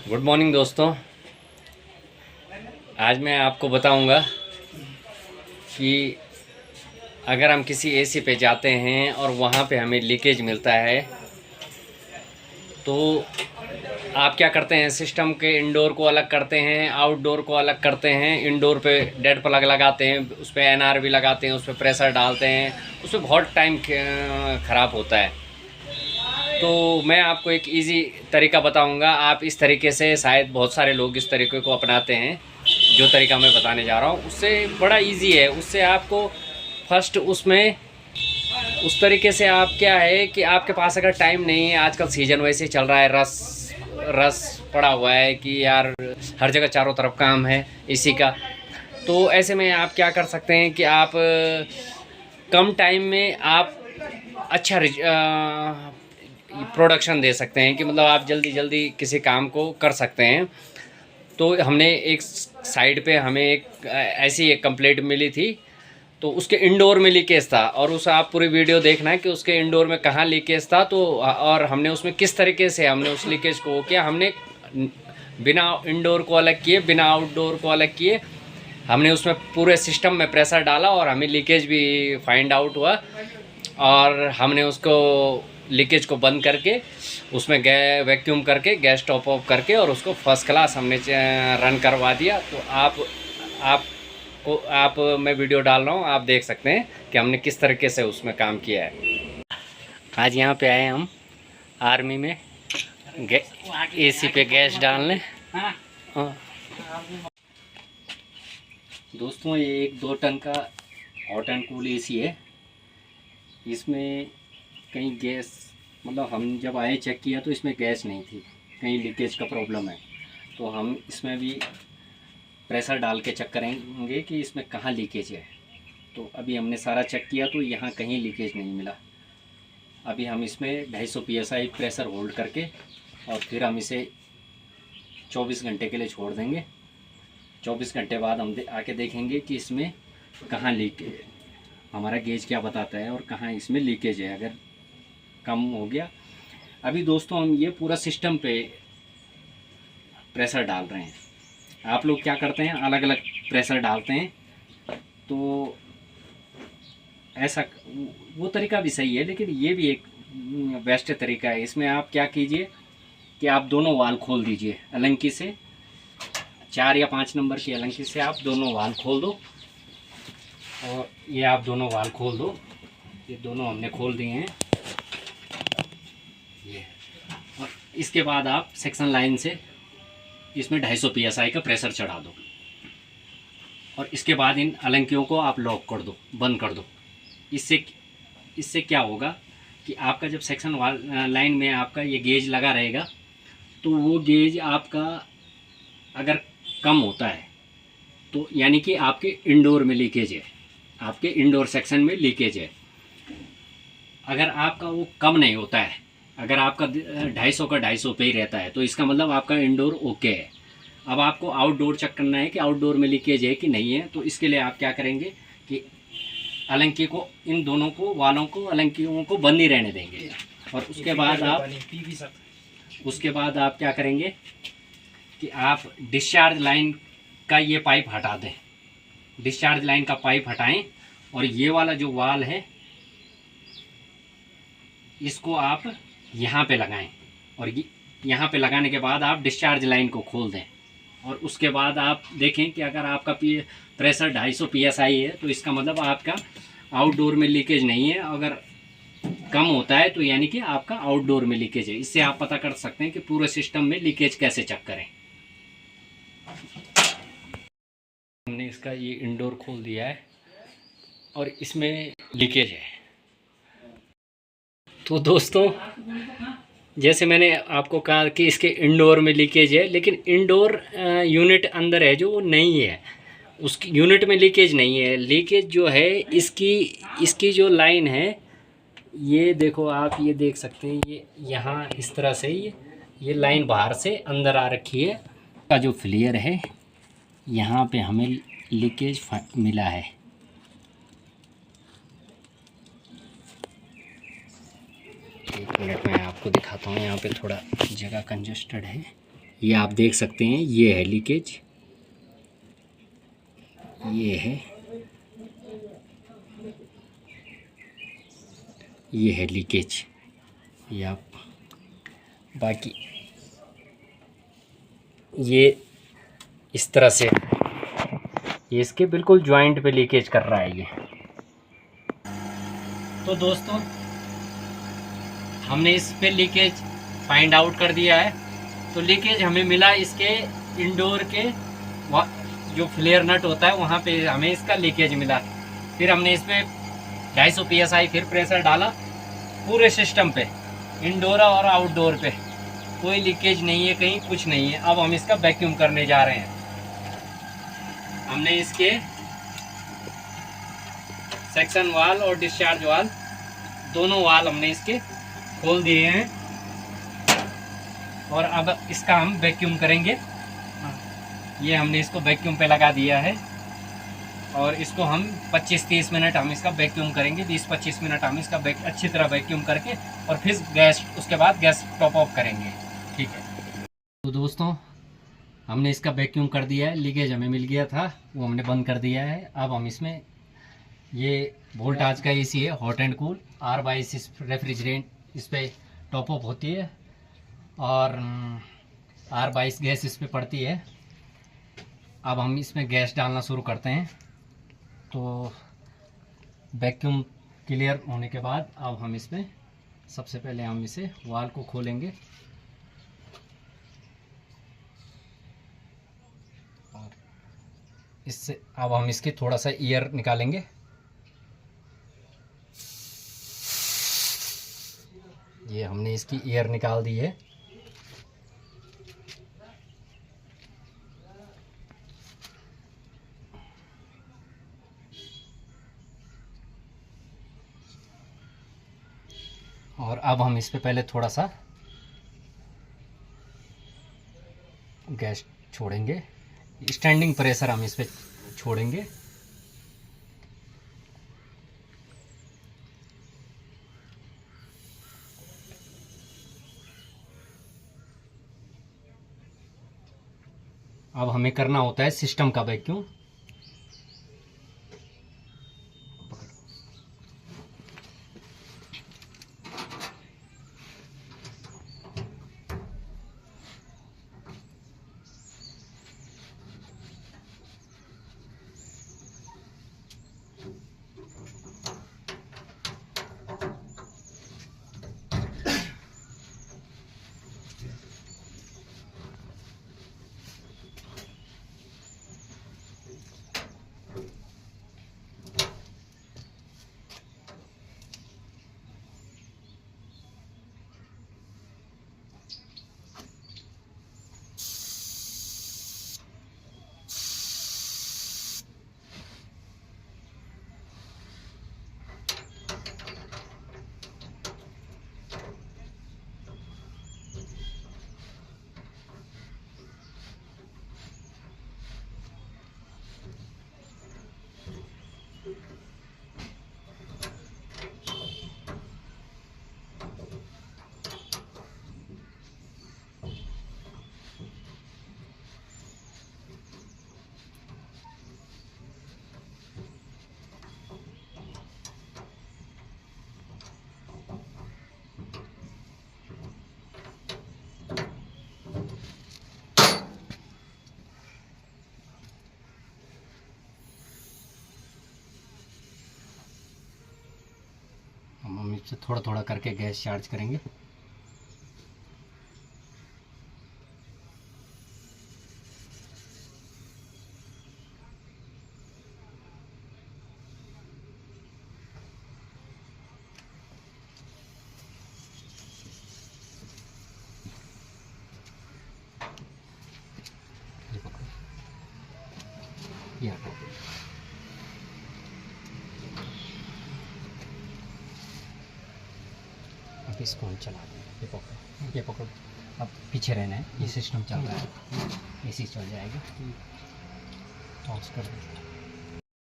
Good morning दोस्तों। आज मैं आपको बताऊंगा कि अगर हम किसी एसी पे जाते हैं और वहाँ पे हमें लीकेज मिलता है तो आप क्या करते हैं। सिस्टम के इंडोर को अलग करते हैं, आउटडोर को अलग करते हैं। इंडोर पे डेड प्लग लगाते हैं, उस पर एनआरवी लगाते हैं, उस पर प्रेशर डालते हैं, उसमें बहुत टाइम ख़राब होता है। तो मैं आपको एक इजी तरीका बताऊंगा। आप इस तरीके से, शायद बहुत सारे लोग इस तरीके को अपनाते हैं। जो तरीका मैं बताने जा रहा हूँ उससे बड़ा इजी है। उससे आपको फर्स्ट उसमें उस तरीके से आप क्या है कि आपके पास अगर टाइम नहीं है, आजकल सीज़न वैसे चल रहा है, रस रस पड़ा हुआ है कि यार हर जगह चारों तरफ काम है इसी का। तो ऐसे में आप क्या कर सकते हैं कि आप कम टाइम में आप अच्छा प्रोडक्शन दे सकते हैं, कि मतलब आप जल्दी जल्दी किसी काम को कर सकते हैं। तो हमने एक साइड पे हमें एक ऐसी एक कंप्लेंट मिली थी, तो उसके इंडोर में लीकेज था। और उस आप पूरी वीडियो देखना है कि उसके इंडोर में कहाँ लीकेज था। तो और हमने उसमें किस तरीके से हमने उस लीकेज को किया। हमने बिना इंडोर को अलग किए, बिना आउटडोर को अलग किए, हमने उसमें पूरे सिस्टम में प्रेशर डाला और हमें लीकेज भी फाइंड आउट हुआ। और हमने उसको लीकेज को बंद करके उसमें वैक्यूम करके गैस टॉप ऑफ करके और उसको फर्स्ट क्लास हमने रन करवा दिया। तो आप मैं वीडियो डाल रहा हूँ, आप देख सकते हैं कि हमने किस तरीके से उसमें काम किया है। आज यहाँ पे आए हम आर्मी में एसी पे गैस डालने। हाँ दोस्तों, ये एक 2 टन का हॉट एंड कूल एसी है। इसमें कहीं गैस, मतलब हम जब आए चेक किया तो इसमें गैस नहीं थी, कहीं लीकेज का प्रॉब्लम है। तो हम इसमें भी प्रेशर डाल के चेक करेंगे कि इसमें कहाँ लीकेज है। तो अभी हमने सारा चेक किया तो यहाँ कहीं लीकेज नहीं मिला। अभी हम इसमें 250 PSI प्रेशर होल्ड करके और फिर हम इसे 24 घंटे के लिए छोड़ देंगे। 24 घंटे बाद हम आके देखेंगे कि इसमें कहाँ लीकेज है, हमारा गेज क्या बताता है और कहाँ इसमें लीकेज है। अगर कम हो गया, अभी दोस्तों हम ये पूरा सिस्टम पे प्रेशर डाल रहे हैं। आप लोग क्या करते हैं, अलग अलग प्रेशर डालते हैं। तो ऐसा वो तरीका भी सही है, लेकिन ये भी एक बेस्ट तरीका है। इसमें आप क्या कीजिए कि आप दोनों वाल खोल दीजिए अलंकी से, 4 या 5 नंबर की अलंकी से आप दोनों वाल खोल दो। और ये आप दोनों वाल खोल दो, ये दोनों हमने खोल दिए हैं ये। और इसके बाद आप सेक्शन लाइन से इसमें 250 PSI का प्रेशर चढ़ा दो और इसके बाद इन अलंकियों को आप लॉक कर दो, बंद कर दो। इससे क्या होगा कि आपका जब सेक्शन लाइन में आपका ये गेज लगा रहेगा तो वो गेज आपका अगर कम होता है तो यानी कि आपके इंडोर में लीकेज है, आपके इंडोर सेक्शन में लीकेज है। अगर आपका वो कम नहीं होता है, अगर आपका 250 का 250 पे ही रहता है, तो इसका मतलब आपका इंडोर ओके है। अब आपको आउटडोर चेक करना है कि आउटडोर में लीकेज है कि नहीं है। तो इसके लिए आप क्या करेंगे कि अलंकी को, इन दोनों को, वालों को, अलंकियों को बंद ही रहने देंगे। और उसके बाद आप क्या करेंगे कि आप डिस्चार्ज लाइन का ये पाइप हटा दें। डिस्चार्ज लाइन का पाइप हटाएं और ये वाला जो वाल है इसको आप यहाँ पे लगाएं। और यहाँ पे लगाने के बाद आप डिस्चार्ज लाइन को खोल दें। और उसके बाद आप देखें कि अगर आपका प्रेशर 250 PSI है तो इसका मतलब आपका आउटडोर में लीकेज नहीं है। अगर कम होता है तो यानी कि आपका आउटडोर में लीकेज है। इससे आप पता कर सकते हैं कि पूरे सिस्टम में लीकेज कैसे चेक करें। हमने इसका ये इंडोर खोल दिया है और इसमें लीकेज है। तो दोस्तों, जैसे मैंने आपको कहा कि इसके इंडोर में लीकेज है, लेकिन इंडोर यूनिट अंदर है जो वो नहीं है, उसकी यूनिट में लीकेज नहीं है। लीकेज जो है इसकी जो लाइन है, ये देखो आप, ये देख सकते हैं, ये यहाँ इस तरह से ये लाइन बाहर से अंदर आ रखी है। का जो फ्लेयर है यहाँ पे हमें लीकेज मिला है। एक मिनट में आपको दिखाता हूँ, यहाँ पे थोड़ा जगह कंजस्टेड है। ये आप देख सकते हैं, ये है लीकेज, ये है लीकेज, ये आप, बाकी ये इस तरह से ये इसके बिल्कुल जॉइंट पे लीकेज कर रहा है ये। तो दोस्तों हमने इस पे लीकेज फाइंड आउट कर दिया है। तो लीकेज हमें मिला इसके इंडोर के जो फ्लेयर नट होता है वहाँ पे हमें इसका लीकेज मिला। फिर हमने इस पे 250 PSI फिर प्रेशर डाला पूरे सिस्टम पे, इंडोर और आउटडोर पे, कोई लीकेज नहीं है, कहीं कुछ नहीं है। अब हम इसका वैक्यूम करने जा रहे हैं। हमने इसके सेक्शन वाल और डिस्चार्ज वाल, दोनों वाल हमने इसके खोल दिए हैं और अब इसका हम वैक्यूम करेंगे। ये हमने इसको वैक्यूम पे लगा दिया है और इसको हम 25-30 मिनट हम इसका वैक्यूम करेंगे। 20-25 मिनट हम इसका अच्छी तरह वैक्यूम करके और फिर गैस, उसके बाद गैस टॉप ऑफ करेंगे। ठीक है। तो दोस्तों हमने इसका वैक्यूम कर दिया है, लीकेज हमें मिल गया था वो हमने बंद कर दिया है। अब हम इसमें, ये वोल्टाज का एसी है, hot and cool, R22 refrigerant इस पर टॉप अप होती है और R22 गैस इस पर पड़ती है। अब हम इसमें गैस डालना शुरू करते हैं। तो वैक्यूम क्लियर होने के बाद अब हम इसमें सबसे पहले हम इसे वाल को खोलेंगे और इससे अब हम इसके थोड़ा सा एयर निकालेंगे। ये हमने इसकी एयर निकाल दी है। और अब हम इस पे पहले थोड़ा सा गैस छोड़ेंगे, स्टैंडिंग प्रेशर हम इस पे छोड़ेंगे। अब हमें करना होता है सिस्टम का वैक्यूम। हम इससे थोड़ा थोड़ा करके गैस चार्ज करेंगे। ये हटाओ। अब इसको हम चला देंगे। ये पकड़ो, ये पकड़ो। अब पीछे रहना है, ये सिस्टम चल रहा है, एसी चल जाएगा। ऑफ कर दो।